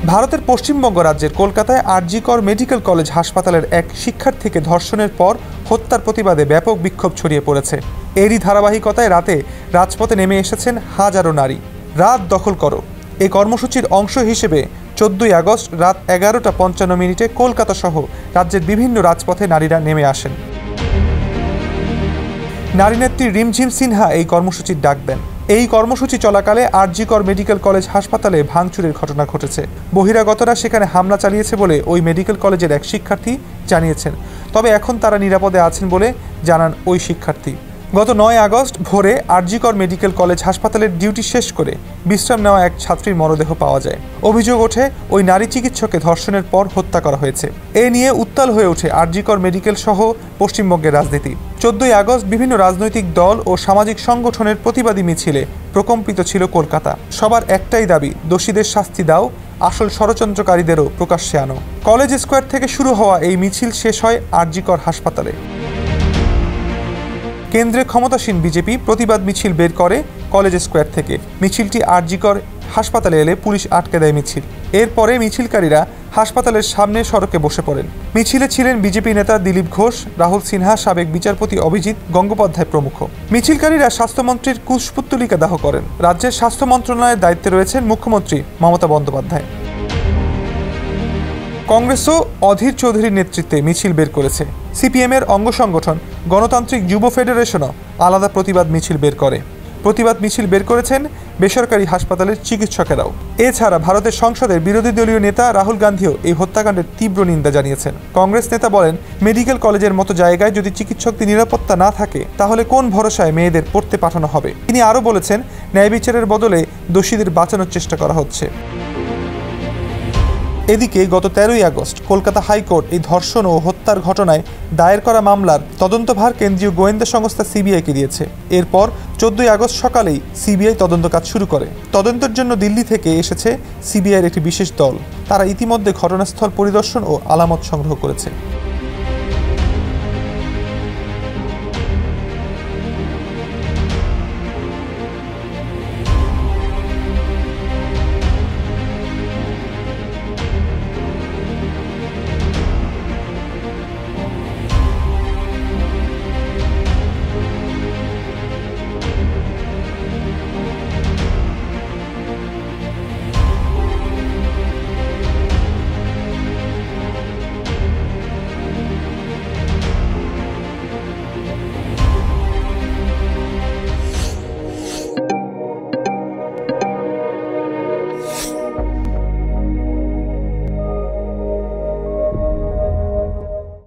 ভারতের পশ্চিমবঙ্গ রাজ্যের কলকাতায় আর.জি. কর মেডিকেল কলেজ হাসপাতালের এক শিক্ষার্থীকে ধর্ষণের পর হত্যার প্রতিবাদে ব্যাপক বিক্ষোভ ছড়িয়ে পড়েছে। এরই ধারাবাহিকতায় রাতে রাজপথে নেমে এসেছেন হাজারো নারী। রাত দখল করো এই কর্মসূচির অংশ হিসেবে 14ই আগস্ট রাত 11:55 কলকাতা সহ রাজ্যের বিভিন্ন রাজপথে নারীরা নেমে আসেন। নারীনেত্রী রিমঝিম সিনহা এই কর্মসূচির ডাক দেন। এই কর্মসূচি চলাকালে আর.জি. কর মেডিকেল কলেজ হাসপাতালে ভাঙচুরের ঘটনা ঘটেছে। বহিরাগতরা সেখানে হামলা চালিয়েছে বলে ওই মেডিকেল কলেজের এক শিক্ষার্থী জানিয়েছেন। তবে এখন তারা নিরাপদে আছেন বলে জানান ওই শিক্ষার্থী। গত 9 আগস্ট ভোরে আর.জি. কর মেডিকেল কলেজ হাসপাতালের ডিউটি শেষ করে বিশ্রাম নেওয়া এক ছাত্রীর মরদেহ পাওয়া যায়। অভিযোগ ওঠে ওই নারী চিকিৎসককে ধর্ষণের পর হত্যা করা হয়েছে। এ নিয়ে উত্তাল হয়ে ওঠে আর.জি. কর মেডিকেল সহ পশ্চিমবঙ্গের রাজনীতি। 14ই আগস্ট বিভিন্ন রাজনৈতিক দল ও সামাজিক সংগঠনের প্রতিবাদী মিছিলে প্রকম্পিত ছিল কলকাতা। সবার একটাই দাবি, দোষীদের শাস্তি দাও, আসল ষড়যন্ত্রকারীদেরও প্রকাশ্যে আনো। কলেজ স্কোয়ার থেকে শুরু হওয়া এই মিছিল শেষ হয় আর.জি. কর হাসপাতালে। কেন্দ্রে ক্ষমতাসীন বিজেপি প্রতিবাদ মিছিল বের করে কলেজ স্কোয়ার থেকে। মিছিলটি আর.জি. কর হাসপাতালে এলে পুলিশ আটকে দেয় মিছিল। এরপরে মিছিলকারীরা হাসপাতালের সামনে সড়কে বসে পড়েন। মিছিলে ছিলেন বিজেপি নেতা দিলীপ ঘোষ, রাহুল সিনহা, সাবেক বিচারপতি অভিজিৎ গঙ্গোপাধ্যায় প্রমুখ। মিছিলকারীরা স্বাস্থ্যমন্ত্রীর কুশপুত্তলিকা দাহ করেন। রাজ্যের স্বাস্থ্য মন্ত্রণালয়ের দায়িত্বে রয়েছেন মুখ্যমন্ত্রী মমতা বন্দ্যোপাধ্যায়। কংগ্রেসও অধীর চৌধুরীর নেতৃত্বে মিছিল বের করেছে। সিপিএমের অঙ্গ সংগঠন গণতান্ত্রিক যুব ফেডারেশনও আলাদা প্রতিবাদ মিছিল বের করে। প্রতিবাদ মিছিল বের করেছেন বেসরকারি হাসপাতালের চিকিৎসকেরাও। এছাড়া ভারতের সংসদের বিরোধী দলীয় নেতা রাহুল গান্ধীও এই হত্যাকাণ্ডের তীব্র নিন্দা জানিয়েছেন। কংগ্রেস নেতা বলেন, মেডিকেল কলেজের মতো জায়গায় যদি চিকিৎসকদের নিরাপত্তা না থাকে তাহলে কোন ভরসায় মেয়েদের পড়তে পাঠানো হবে। তিনি আরও বলেছেন, ন্যায় বিচারের বদলে দোষীদের বাঁচানোর চেষ্টা করা হচ্ছে। এদিকে গত 13ই আগস্ট কলকাতা হাইকোর্ট এই ধর্ষণ ও হত্যার ঘটনায় দায়ের করা মামলার তদন্তভার কেন্দ্রীয় গোয়েন্দা সংস্থা সিবিআইকে দিয়েছে। এরপর 14ই আগস্ট সকালেই সিবিআই তদন্ত কাজ শুরু করে। তদন্তের জন্য দিল্লি থেকে এসেছে সিবিআইয়ের একটি বিশেষ দল। তারা ইতিমধ্যে ঘটনাস্থল পরিদর্শন ও আলামত সংগ্রহ করেছে।